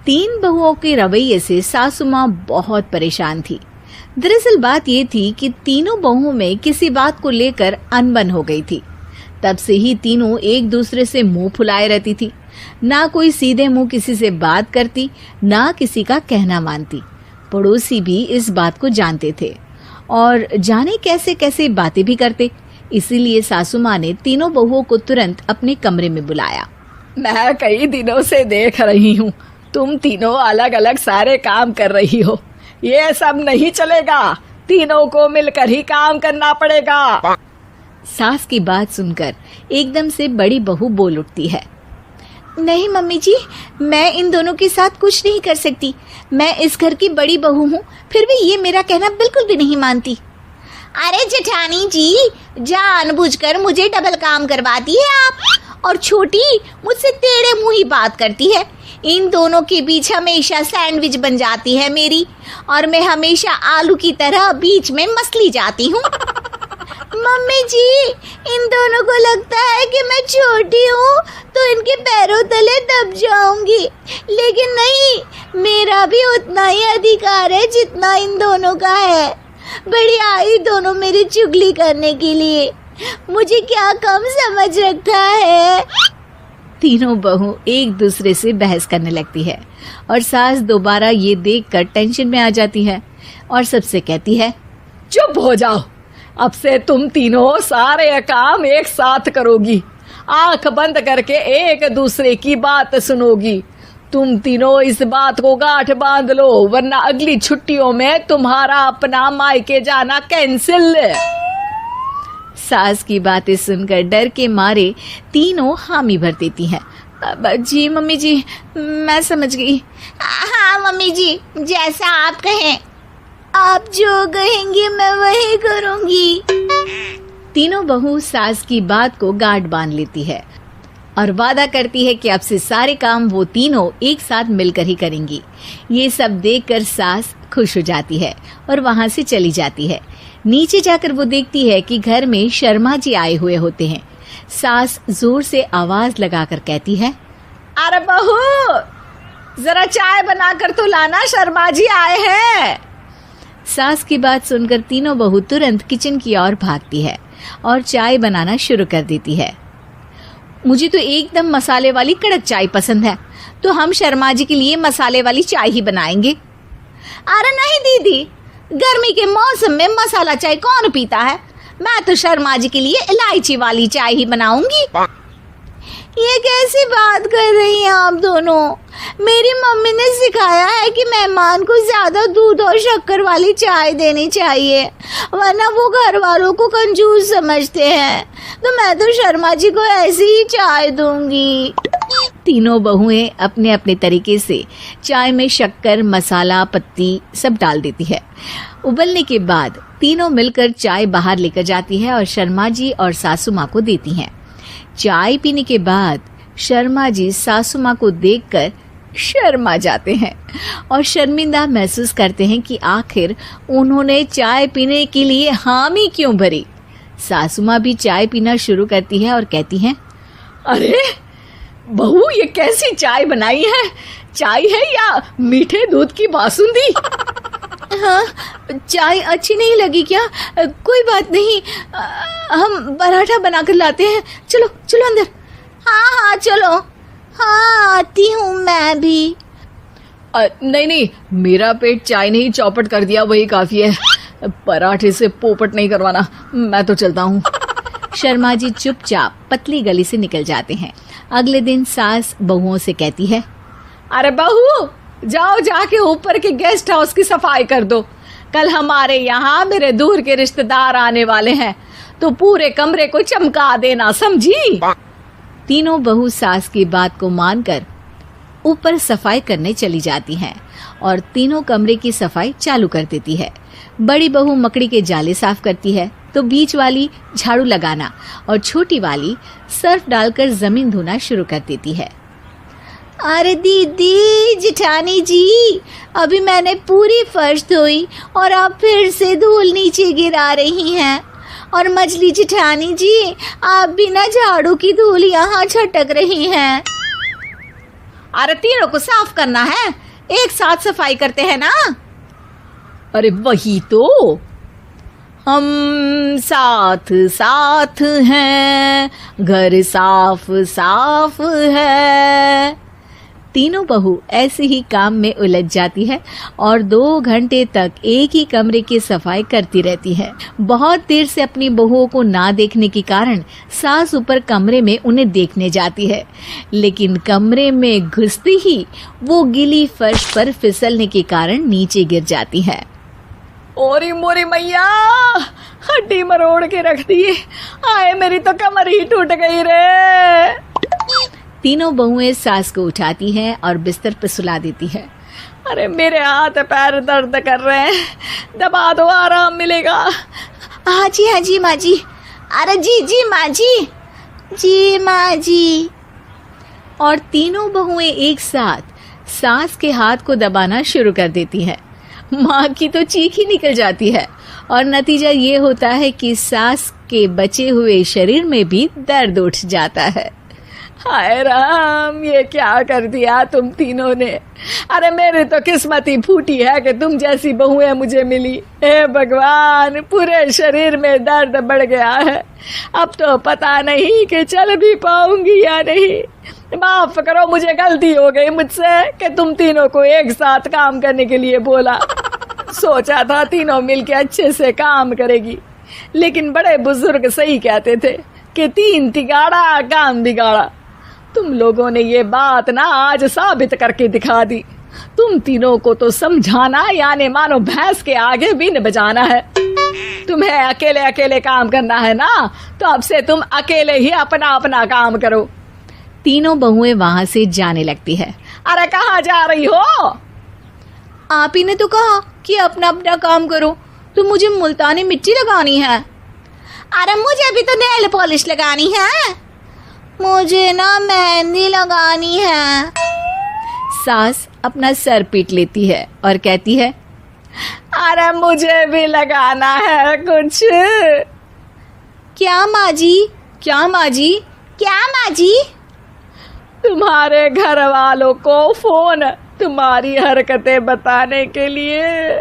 तीन बहुओं के रवैये से सासू माँ बहुत परेशान थी। दरअसल बात ये थी कि तीनों बहुओं में किसी बात को लेकर अनबन हो गई थी। तब से ही तीनों एक दूसरे से मुंह फुलाए रहती थी। ना कोई सीधे मुंह किसी से बात करती, ना किसी का कहना मानती। पड़ोसी भी इस बात को जानते थे और जाने कैसे कैसे बातें भी करते। इसीलिए सासू माँ ने तीनों बहुओं को तुरंत अपने कमरे में बुलाया। मैं कई दिनों से देख रही हूँ, तुम तीनों अलग अलग सारे काम कर रही हो। ये सब नहीं चलेगा, तीनों को मिलकर ही काम करना पड़ेगा। सास की बात सुनकर एकदम से बड़ी बहू बोल उठती है। नहीं मम्मी जी, मैं इन दोनों के साथ कुछ नहीं कर सकती। मैं इस घर की बड़ी बहू हूँ, फिर भी ये मेरा कहना बिल्कुल भी नहीं मानती। अरे जेठानी जी, जानबूझकर मुझे डबल काम करवाती है आप। और छोटी मुझसे टेढ़े मुंह ही बात करती है। इन दोनों के बीच हमेशा सैंडविच बन जाती है मेरी, और मैं हमेशा आलू की तरह बीच में मसली जाती हूँ। मम्मी जी, इन दोनों को लगता है कि मैं छोटी हूँ तो इनके पैरों तले दब जाऊंगी, लेकिन नहीं, मेरा भी उतना ही अधिकार है जितना इन दोनों का है। बड़ी आई दोनों मेरी चुगली करने के लिए, मुझे क्या कम समझ रखा है। तीनों बहू एक दूसरे से बहस करने लगती है और सास दोबारा ये देखकर टेंशन में आ जाती है और सबसे कहती है, चुप हो जाओ, अब से तुम तीनों सारे काम एक साथ करोगी। आंख बंद करके एक दूसरे की बात सुनोगी। तुम तीनों इस बात को गांठ बांध लो, वरना अगली छुट्टियों में तुम्हारा अपना मायके जाना कैंसिल। सास की बातें सुनकर डर के मारे तीनों हामी भर देती हैं। जी मम्मी जी, मैं समझ गई। हाँ मम्मी जी, जैसा आप कहें। आप जो कहेंगी मैं वही करूंगी। तीनों बहू सास की बात को गांठ बांध लेती है और वादा करती है कि अब से सारे काम वो तीनों एक साथ मिलकर ही करेंगी। ये सब देखकर सास खुश हो जाती है और वहां से चली जाती है। नीचे जाकर वो देखती है कि घर में शर्मा जी आए हुए होते हैं। सास जोर से आवाज लगाकर कहती है, अरे बहू, जरा चाय बनाकर तो लाना, शर्मा जी आए हैं। सास की बात सुनकर तीनों बहू तुरंत किचन की ओर भागती है और चाय बनाना शुरू कर देती है। मुझे तो एकदम मसाले वाली कड़क चाय पसंद है, तो हम शर्मा जी के लिए मसाले वाली चाय ही बनाएंगे। अरे नहीं दीदी, गर्मी के मौसम में मसाला चाय कौन पीता है? मैं तो शर्मा जी के लिए इलायची वाली चाय ही बनाऊंगी। ये कैसी बात कर रही हैं आप दोनों? मेरी मम्मी ने सिखाया है कि मेहमान को ज्यादा दूध और शक्कर वाली चाय देनी चाहिए, वरना वो घर वालों को कंजूस समझते हैं। तो मैं तो शर्मा जी को ऐसी ही चाय दूंगी। तीनों बहुएं अपने अपने तरीके से चाय में शक्कर, मसाला, पत्ती सब डाल देती है। उबलने के बाद तीनों मिलकर चाय बाहर लेकर जाती है और शर्मा जी और सासू माँ को देती हैं। चाय पीने के बाद शर्मा जी सासू माँ को देखकर शर्मा जाते हैं और शर्मिंदा महसूस करते हैं कि आखिर उन्होंने चाय पीने के लिए हामी क्यों भरी। सासू माँ भी चाय पीना शुरू करती है और कहती हैं, अरे बहू, ये कैसी चाय बनाई है? चाय है या मीठे दूध की बासुंदी? हाँ, चाय अच्छी नहीं लगी क्या? कोई बात नहीं, हम पराठा बनाकर लाते हैं। चलो चलो अंदर। हाँ चलो। हाँ, आती हूँ मैं भी। नहीं, मेरा पेट चाय नहीं चौपट कर दिया, वही काफी है। पराठे से पोपट नहीं करवाना, मैं तो चलता हूँ। शर्मा जी चुपचाप पतली गली से निकल जाते हैं। अगले दिन सास बहुओं से कहती है, अरे बहू, जाओ जाके ऊपर के गेस्ट हाउस की सफाई कर दो। कल हमारे यहाँ मेरे दूर के रिश्तेदार आने वाले हैं, तो पूरे कमरे को चमका देना, समझी? तीनों बहू सास की बात को मानकर ऊपर सफाई करने चली जाती हैं और तीनों कमरे की सफाई चालू कर देती है। बड़ी बहू मकड़ी के जाले साफ करती है, तो बीच वाली झाड़ू लगाना और छोटी वाली सर्फ डालकर जमीन धोना शुरू कर देती है। अरे दीदी, जेठानी जी, अभी मैंने पूरी फर्श धोई और आप फिर से धूल नीचे गिरा रही हैं। और मछली जेठानी जी, आप बिना झाड़ू की धूल यहाँ छटक रही हैं। अरे तीनों को साफ करना है, एक साथ सफाई करते हैं ना। अरे वही तो, हम साथ साथ हैं, घर साफ साफ है। तीनों बहू ऐसे ही काम में उलझ जाती है और 2 घंटे तक एक ही कमरे की सफाई करती रहती है। बहुत देर से अपनी बहुओं को ना देखने के कारण सास ऊपर कमरे में उन्हें देखने जाती है, लेकिन कमरे में घुसती ही वो गीली फर्श पर फिसलने के कारण नीचे गिर जाती है। ओरी मोरी मैया, हड्डी मरोड़ के रख दी। आए मेरी तो कमर ही टूट गई रे। तीनों बहुएं सास को उठाती हैं और बिस्तर पर सुला देती है। अरे मेरे हाथ पैर दर्द कर रहे हैं, दबा दो, आराम मिलेगा। हाँ जी माँ जी। अरे जी माँ जी, जी माँ जी। और तीनों बहुएं एक साथ सास के हाथ को दबाना शुरू कर देती हैं। माँ की तो चीख ही निकल जाती है और नतीजा ये होता है कि सास के बचे हुए शरीर में भी दर्द उठ जाता है। हाय राम, ये क्या कर दिया तुम तीनों ने। अरे मेरी तो किस्मत ही फूटी है कि तुम जैसी बहुएं मुझे मिली। हे भगवान, पूरे शरीर में दर्द बढ़ गया है। अब तो पता नहीं कि चल भी पाऊंगी या नहीं। माफ करो, मुझे गलती हो गई मुझसे कि तुम तीनों को एक साथ काम करने के लिए बोला। सोचा था तीनों मिलके अच्छे से काम करेगी, लेकिन बड़े बुजुर्ग सही कहते थे कि 3 तिगाड़ा काम बिगाड़ा। तुम लोगों ने ये बात ना आज साबित करके दिखा दी। तुम तीनों को तो समझाना यानी मानो भैंस के आगे बीन बजाना है। तुम्हें अकेले अकेले काम करना है ना, तो अब से तुम अकेले ही अपना अपना काम करो। तीनों बहुएं वहां से जाने लगती है। अरे कहाँ जा रही हो? आप ही ने तो कहा कि अपना अपना काम तो मुझे मुल्तानी मिट्टी लगानी है। अरे मुझे भी तो नेल पॉलिश लगानी है, मुझे ना मेहंदी लगानी है। सास अपना सर पीट लेती है और कहती है, अरे मुझे भी लगाना है कुछ। क्या माँ जी? क्या माँ जी? क्या माँ जी? तुम्हारे घर वालों को फोन तुम्हारी हरकतें बताने के लिए।